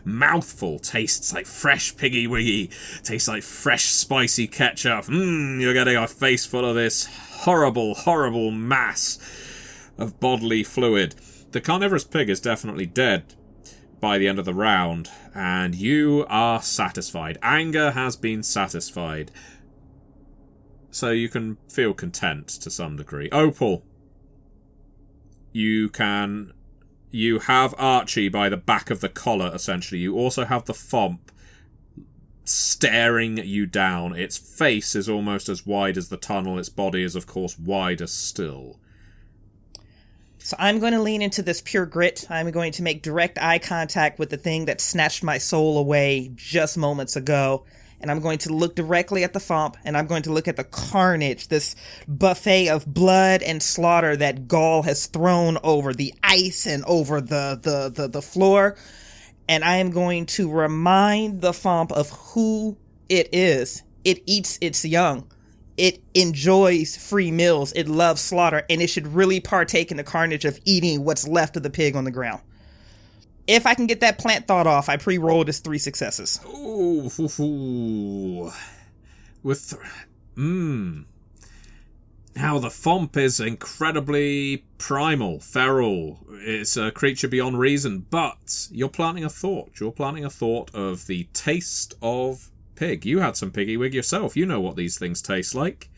mouthful tastes like fresh Piggy Wiggy, tastes like fresh spicy ketchup. You're getting a face full of this horrible, horrible mass of bodily fluid. The carnivorous pig is definitely dead by the end of the round, and you are satisfied. Anger has been satisfied. So you can feel content to some degree. Opal, you have Archie by the back of the collar, essentially. You also have the Fomp staring you down. Its face is almost as wide as the tunnel. Its body is, of course, wider still. So I'm going to lean into this pure grit. I'm going to make direct eye contact with the thing that snatched my soul away just moments ago. And I'm going to look directly at the Fomp, and I'm going to look at the carnage, this buffet of blood and slaughter that Gaul has thrown over the ice and over the floor. And I am going to remind the Fomp of who it is. It eats its young. It enjoys free meals. It loves slaughter, and it should really partake in the carnage of eating what's left of the pig on the ground. If I can get that plant thought off, I pre-rolled as 3 successes. Ooh. Now, the Fomp is incredibly primal, feral. It's a creature beyond reason, but you're planting a thought. You're planting a thought of the taste of pig. You had some Piggy Wig yourself. You know what these things taste like.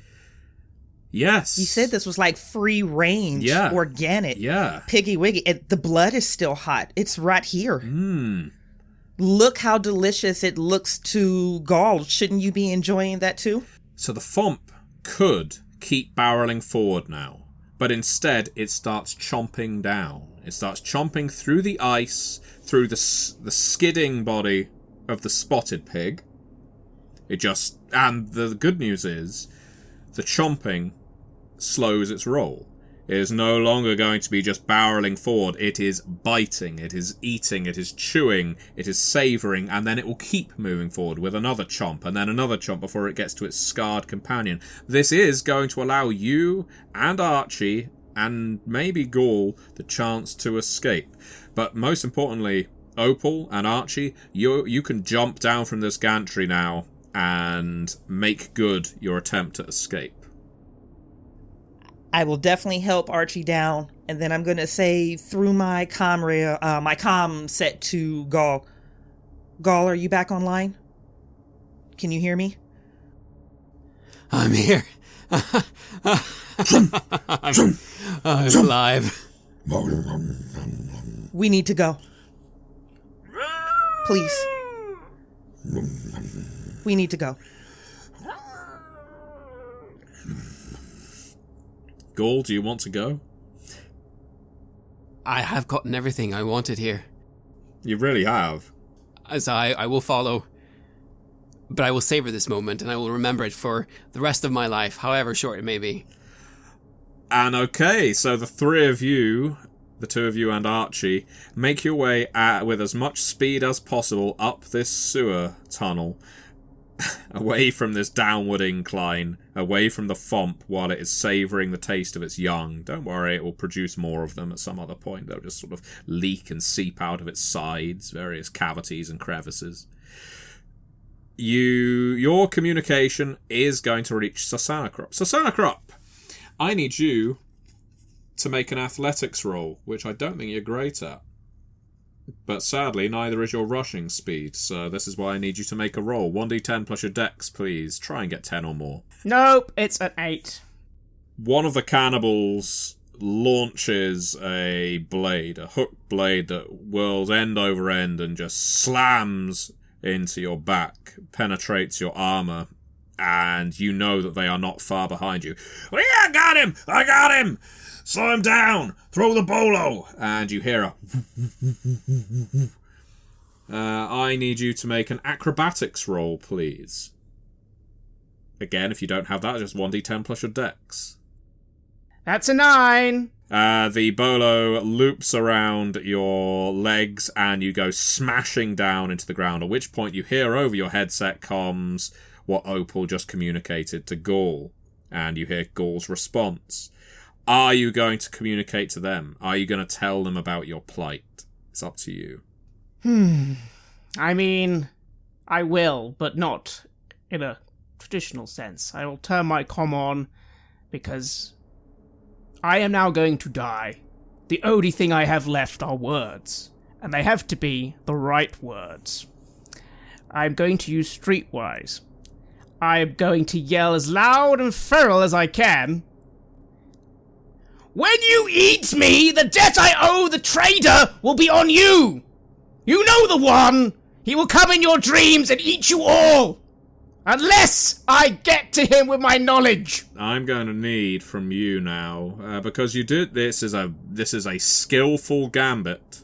Yes. You said this was like free range, organic. Yeah. Piggy Wiggy. The blood is still hot. It's right here. Look how delicious it looks to Gaul. Shouldn't you be enjoying that too? So the Fomp could keep barreling forward now, but instead it starts chomping down. It starts chomping through the ice, through the skidding body of the spotted pig. And the good news is, the chomping slows its roll. It is no longer going to be just barreling forward. It is biting, it is eating, it is chewing, it is savouring, and then it will keep moving forward with another chomp, and then another chomp before it gets to its scarred companion. This is going to allow you and Archie, and maybe Gaul, the chance to escape. But most importantly, Opal and Archie, you can jump down from this gantry now and make good your attempt to escape. I will definitely help Archie down, and then I'm going to say through my comm set to Gaul. Gaul, are you back online? Can you hear me? I'm here. I'm alive. We need to go. Please. We need to go. Gaul, do you want to go? I have gotten everything I wanted here. You really have. As I will follow. But I will savor this moment, and I will remember it for the rest of my life, however short it may be. And okay, so the three of you, the two of you and Archie, make your way with as much speed as possible up this sewer tunnel, away from this downward incline, away from the Fomp while it is savouring the taste of its young. Don't worry, it will produce more of them at some other point. They'll just sort of leak and seep out of its sides, various cavities and crevices. Your communication is going to reach Sasanakrop. Sasanakrop, I need you to make an athletics roll, which I don't think you're great at. But sadly, neither is your rushing speed, so this is why I need you to make a roll. 1d10 plus your dex, please. Try and get 10 or more. Nope, it's an 8. One of the cannibals launches a blade, a hooked blade that whirls end over end and just slams into your back, penetrates your armour, and you know that they are not far behind you. Yeah, I got him! I got him! Slow him down! Throw the bolo! And you hear a... I need you to make an acrobatics roll, please. Again, if you don't have that, just 1d10 plus your dex. That's a 9. The bolo loops around your legs and you go smashing down into the ground, at which point you hear over your headset comms what Opal just communicated to Gaul. And you hear Gaul's response. Are you going to communicate to them? Are you going to tell them about your plight? It's up to you. I mean, I will, but not in a traditional sense. I will turn my comm on because I am now going to die. The only thing I have left are words, and they have to be the right words. I'm going to use Streetwise. I am going to yell as loud and feral as I can. When you eat me, the debt I owe the trader will be on you! You know the one! He will come in your dreams and eat you all! Unless I get to him with my knowledge! I'm going to need from you now, because you did this is a skillful gambit.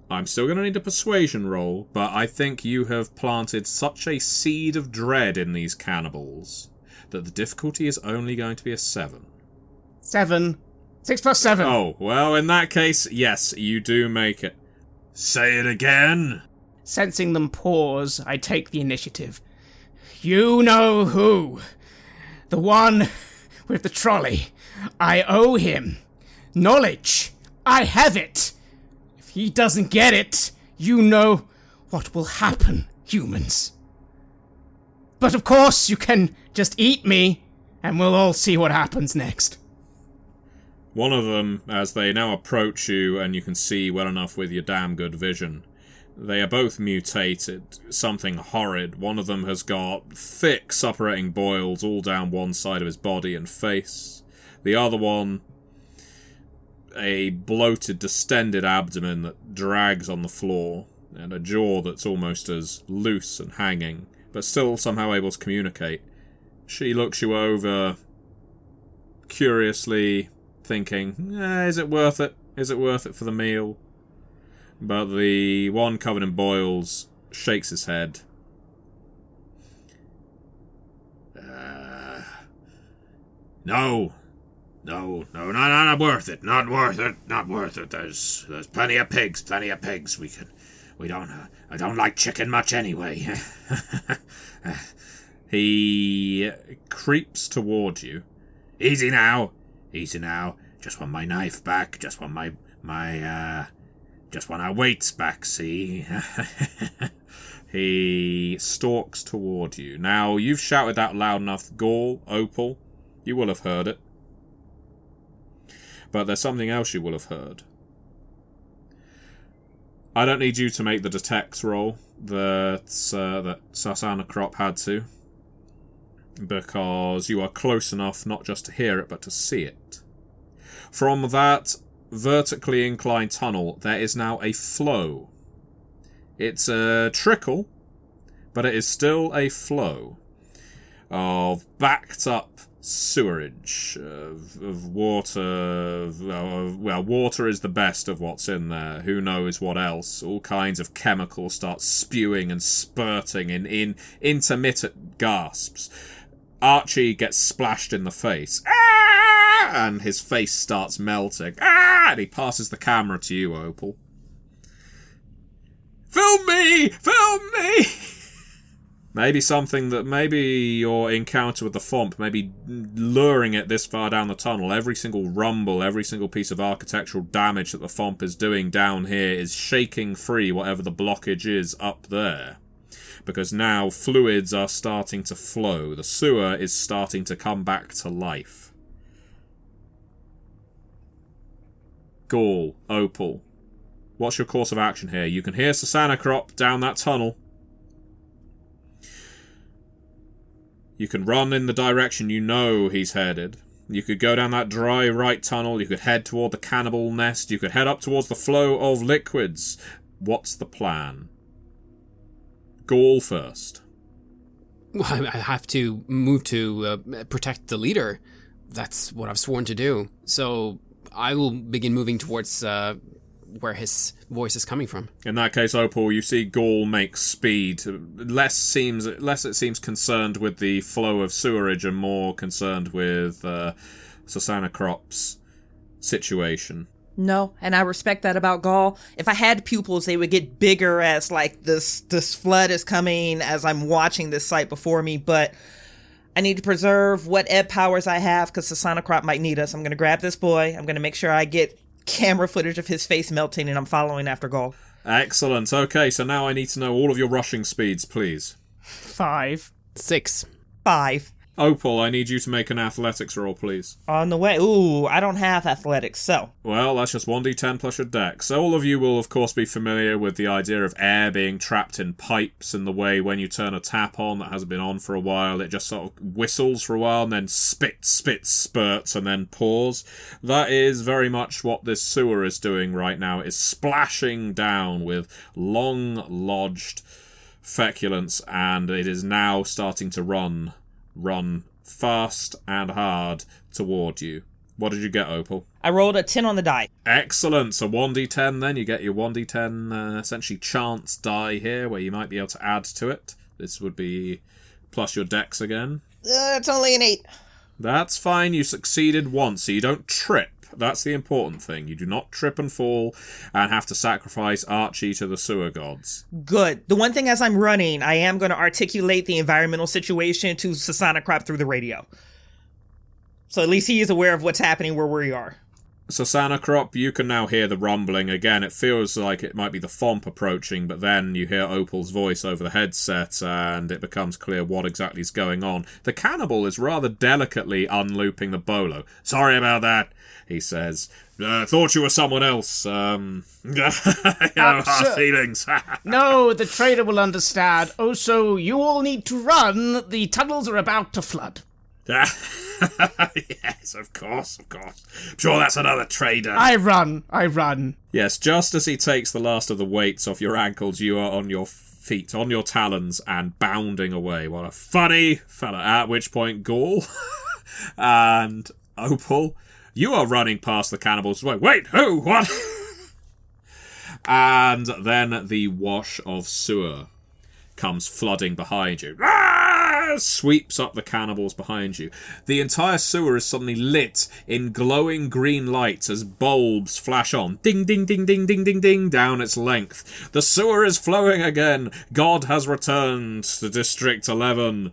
I'm still going to need a persuasion roll, but I think you have planted such a seed of dread in these cannibals that the difficulty is only going to be a 7. 7. 6 plus 7. Oh, well, in that case, yes, you do make it. Say it again. Sensing them pause, I take the initiative. You know who. The one with the trolley. I owe him. Knowledge. I have it. If he doesn't get it, you know what will happen, humans. But of course, you can just eat me, and we'll all see what happens next. One of them, as they now approach you, and you can see well enough with your damn good vision, they are both mutated, something horrid. One of them has got thick, suppurating boils all down one side of his body and face. The other one, a bloated, distended abdomen that drags on the floor, and a jaw that's almost as loose and hanging, but still somehow able to communicate. She looks you over, curiously, thinking, is it worth it? Is it worth it for the meal? But the one covered in boils shakes his head. No, not worth it. Not worth it. There's plenty of pigs. I don't like chicken much anyway. He creeps toward you. Easy now. Just want my knife back. Just want our weights back, see? He stalks toward you. Now, you've shouted that loud enough, Gaul, Opal. You will have heard it. But there's something else you will have heard. I don't need you to make the detect roll that Sasana Crop had to, because you are close enough not just to hear it, but to see it. From that vertically inclined tunnel, there is now a flow. It's a trickle, but it is still a flow of backed up sewerage, of water. Well, water is the best of what's in there. Who knows what else? All kinds of chemicals start spewing and spurting in intermittent gasps. Archie gets splashed in the face. And his face starts melting. And he passes the camera to you, Opal. Film me! Maybe your encounter with the Fomp, maybe luring it this far down the tunnel, every single rumble, every single piece of architectural damage that the Fomp is doing down here is shaking free whatever the blockage is up there. Because now fluids are starting to flow. The sewer is starting to come back to life. Gaul, Opal, what's your course of action here? You can hear Sasana Crop down that tunnel. You can run in the direction you know he's headed. You could go down that dry right tunnel. You could head toward the cannibal nest. You could head up towards the flow of liquids. What's the plan? Gaul first. Well, I have to move to protect the leader. That's what I've sworn to do. So I will begin moving towards where his voice is coming from. In that case, Opal, you see Gaul make speed. Less it seems concerned with the flow of sewerage and more concerned with Sasana Crop's situation. No, and I respect that about Gaul. If I had pupils, they would get bigger as like this flood is coming as I'm watching this sight before me, but I need to preserve what ed powers I have because Sasana Crop might need us. I'm going to grab this boy. I'm going to make sure I get camera footage of his face melting, and I'm following after Gaul. Excellent. Okay, so now I need to know all of your rushing speeds, please. 5. 6. 5. Opal, I need you to make an athletics roll, please. On the way. Ooh, I don't have athletics, so. Well, that's just 1d10 plus your dex. So all of you will, of course, be familiar with the idea of air being trapped in pipes and the way when you turn a tap on that hasn't been on for a while, it just sort of whistles for a while and then spits, spurts, and then pours. That is very much what this sewer is doing right now. It's splashing down with long-lodged feculence, and it is now starting to run fast and hard toward you. What did you get, Opal? I rolled a 10 on the die. Excellent. So 1d10 then. You get your 1d10 essentially chance die here where you might be able to add to it. This would be plus your dex again. It's only an 8. That's fine. You succeeded once, so you don't trip. That's the important thing. You do not trip and fall and have to sacrifice Archie to the sewer gods. Good. The one thing as I'm running, I am going to articulate the environmental situation to Sasanacrop through the radio. So at least he is aware of what's happening where we are. Sasanacrop, you can now hear the rumbling again. It feels like it might be the Thomp approaching, but then you hear Opal's voice over the headset and it becomes clear what exactly is going on. The cannibal is rather delicately unlooping the bolo. Sorry about that, he says. Thought you were someone else. Hard feelings. No, the trader will understand. Oh, so you all need to run. The tunnels are about to flood. Yes, of course. I'm sure that's another trader. I run. Yes, just as he takes the last of the weights off your ankles, you are on your feet, on your talons, and bounding away. What a funny fella. At which point, Gaul and Opal, you are running past the cannibals. Wait, who? What? And then the wash of sewer comes flooding behind you. Sweeps up the cannibals behind you. The entire sewer is suddenly lit in glowing green lights as bulbs flash on. Ding, ding, ding, ding, ding, ding, ding, down its length. The sewer is flowing again. God has returned to District 11.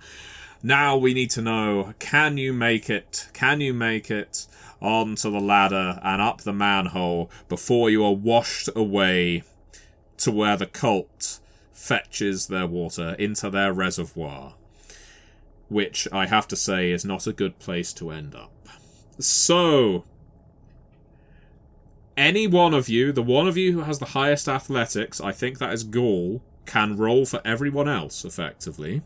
Now we need to know, can you make it? Can you make it onto the ladder and up the manhole before you are washed away to where the cult fetches their water into their reservoir? Which I have to say is not a good place to end up. So, any one of you, the one of you who has the highest athletics, I think that is Gaul, can roll for everyone else, effectively.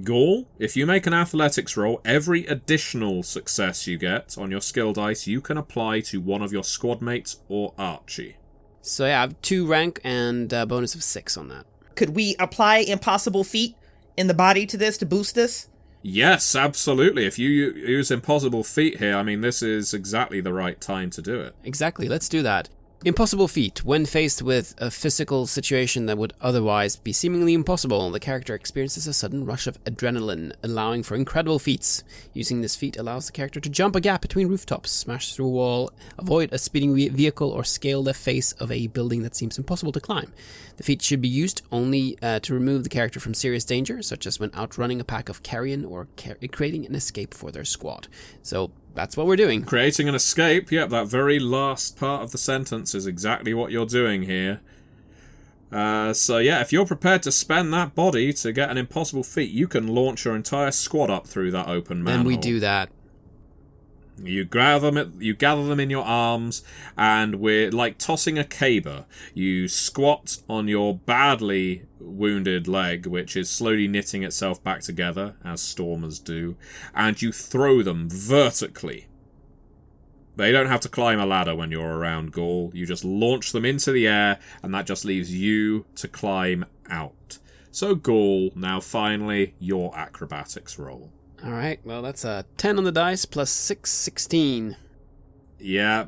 Gaul, if you make an athletics roll, every additional success you get on your skill dice, you can apply to one of your squad mates or Archie. So yeah, I have 2 rank and a bonus of 6 on that. Could we apply impossible feat in the body to this to boost this? Yes, absolutely. If you use impossible feat here, I mean, this is exactly the right time to do it. Exactly, let's do that. Impossible feat. When faced with a physical situation that would otherwise be seemingly impossible, the character experiences a sudden rush of adrenaline, allowing for incredible feats. Using this feat allows the character to jump a gap between rooftops, smash through a wall, avoid a speeding vehicle, or scale the face of a building that seems impossible to climb. The feat should be used only to remove the character from serious danger, such as when outrunning a pack of carrion or creating an escape for their squad. So that's what we're doing. Creating an escape, yep, that very last part of the sentence is exactly what you're doing here. So yeah, if you're prepared to spend that body to get an impossible feat, you can launch your entire squad up through that open manhole. And we do that. You gather them in your arms, and we're like tossing a caber. You squat on your badly wounded leg, which is slowly knitting itself back together, as stormers do, and you throw them vertically. They don't have to climb a ladder when you're around Gaul. You just launch them into the air, and that just leaves you to climb out. So Gaul, now finally, your acrobatics roll. Alright, well that's a 10 on the dice plus 6, 16. Yeah.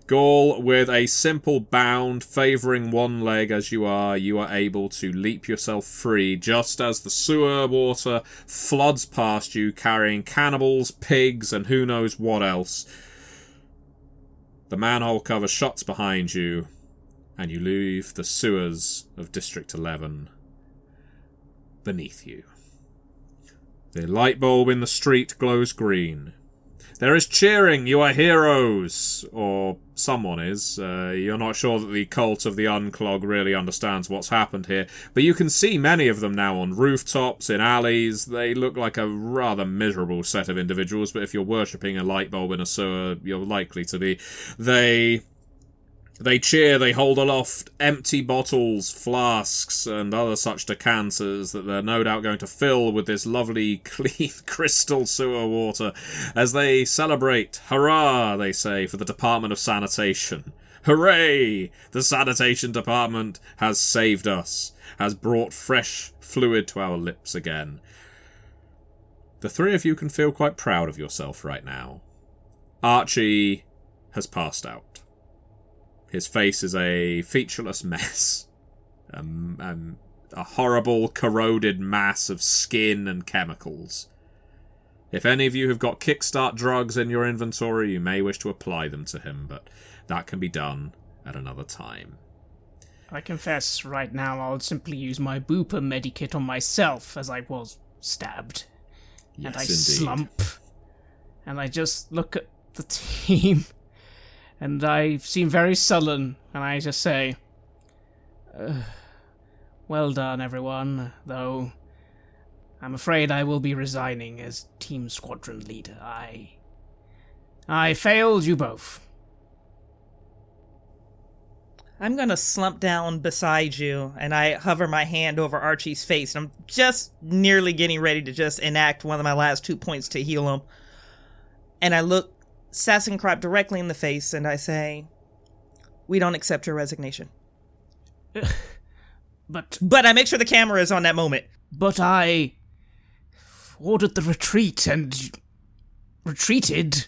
Gaul, with a simple bound, favouring one leg as you are able to leap yourself free just as the sewer water floods past you, carrying cannibals, pigs, and who knows what else. The manhole cover shuts behind you, and you leave the sewers of District 11 beneath you. The light bulb in the street glows green. There is cheering. You are heroes. Or someone is. You're not sure that the cult of the Unclog really understands what's happened here. But you can see many of them now on rooftops, in alleys. They look like a rather miserable set of individuals. But if you're worshipping a light bulb in a sewer, you're likely to be. They cheer, they hold aloft empty bottles, flasks, and other such decanters that they're no doubt going to fill with this lovely, clean, crystal sewer water as they celebrate. Hurrah, they say, for the Department of Sanitation. Hooray! The Sanitation Department has saved us, has brought fresh fluid to our lips again. The three of you can feel quite proud of yourself right now. Archie has passed out. His face is a featureless mess. A horrible, corroded mass of skin and chemicals. If any of you have got kickstart drugs in your inventory, you may wish to apply them to him, but that can be done at another time. I confess, right now I'll simply use my Booper medikit on myself as I was stabbed. Yes, and I indeed. slump. And I just look at the team. And I seem very sullen, and I just say, well done, everyone, though I'm afraid I will be resigning as Team Squadron Leader. I failed you both. I'm gonna slump down beside you, and I hover my hand over Archie's face, and I'm just nearly getting ready to just enact one of my last 2 points to heal him. And I look Sassenkrop directly in the face, and I say, we don't accept your resignation. But I make sure the camera is on that moment. But I ordered the retreat and retreated.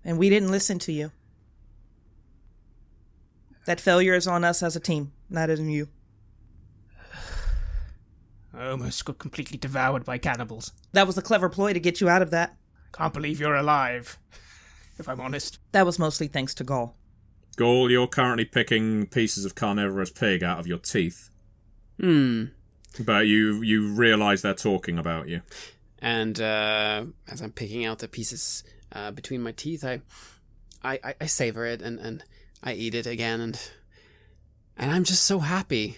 And we didn't listen to you. That failure is on us as a team, not on you. I almost got completely devoured by cannibals. That was a clever ploy to get you out of that. Can't believe you're alive, if I'm honest. That was mostly thanks to Gaul. Gaul, you're currently picking pieces of carnivorous pig out of your teeth. But you realise they're talking about you. And as I'm picking out the pieces between my teeth, I savor it and I eat it again, and I'm just so happy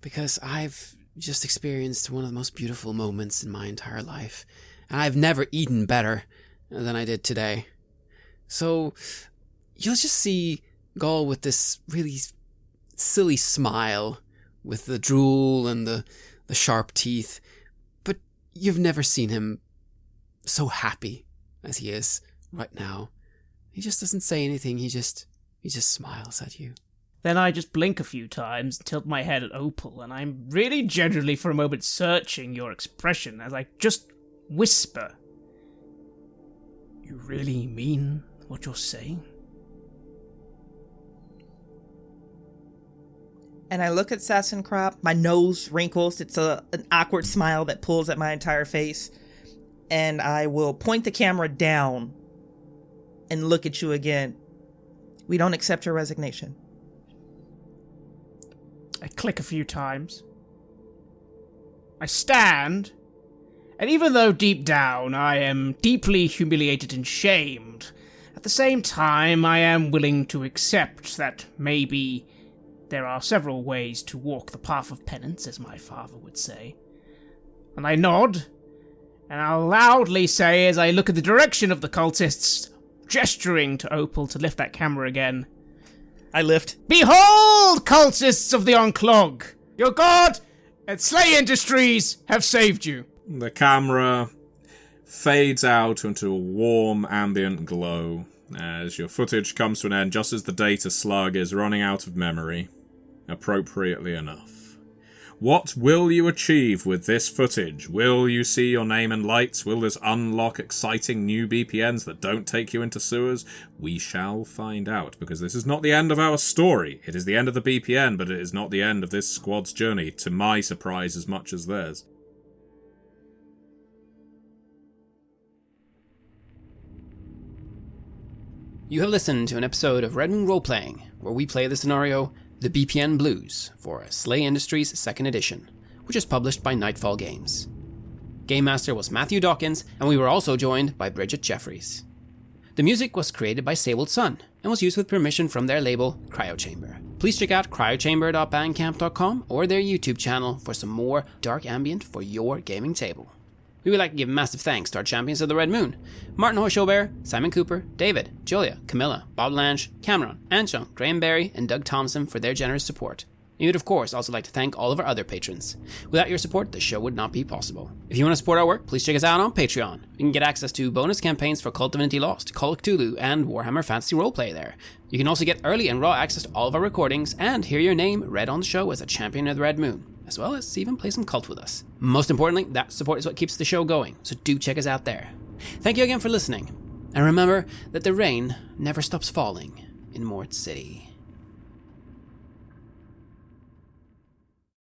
because I've just experienced one of the most beautiful moments in my entire life, and I've never eaten better than I did today. So you'll just see Gaul with this really silly smile with the drool and the sharp teeth, but you've never seen him so happy as he is right now. He just doesn't say anything, he just smiles at you. Then I just blink a few times, tilt my head at Opal, and I'm really genuinely for a moment searching your expression as I just whisper. You really mean what you're saying? And I look at Sassenkrop, my nose wrinkles, it's an awkward smile that pulls at my entire face, and I will point the camera down and look at you again. We don't accept your resignation. I click a few times. I stand, and even though deep down I am deeply humiliated and shamed, at the same time I am willing to accept that maybe there are several ways to walk the path of penance, as my father would say. And I nod, and I'll loudly say as I look at the direction of the cultists, gesturing to Opal to lift that camera again. I lift. Behold, cultists of the Unclog! Your god and SLA Industries have saved you. The camera fades out into a warm ambient glow as your footage comes to an end just as the data slug is running out of memory, appropriately enough. What will you achieve with this footage? Will you see your name in lights? Will this unlock exciting new BPNs that don't take you into sewers? We shall find out, because this is not the end of our story. It is the end of the BPN, but it is not the end of this squad's journey, to my surprise as much as theirs. You have listened to an episode of Red Moon Roleplaying, where we play the scenario The BPN Blues for SLA Industries 2nd edition, which is published by Nightfall Games. Gamemaster was Matthew Dawkins, and we were also joined by Bridgett Jeffries. The music was created by Sabled Sun and was used with permission from their label, Cryochamber. Please check out cryochamber.bandcamp.com or their YouTube channel for some more dark ambient for your gaming table. We would like to give massive thanks to our champions of the Red Moon, Martin Heuschober, Simon Cooper, David, Julia, Camilla, Bob Lange, Cameron, Antxon, Graham Barey, and Doug Thomson for their generous support. We would, of course, also like to thank all of our other patrons. Without your support, the show would not be possible. If you want to support our work, please check us out on Patreon. You can get access to bonus campaigns for Cult of Divinity Lost, Call of Cthulhu, and Warhammer Fantasy Roleplay there. You can also get early and raw access to all of our recordings and hear your name read on the show as a champion of the Red Moon, as well as even play some Cult with us. Most importantly, that support is what keeps the show going, so do check us out there. Thank you again for listening, and remember that the rain never stops falling in Mort City.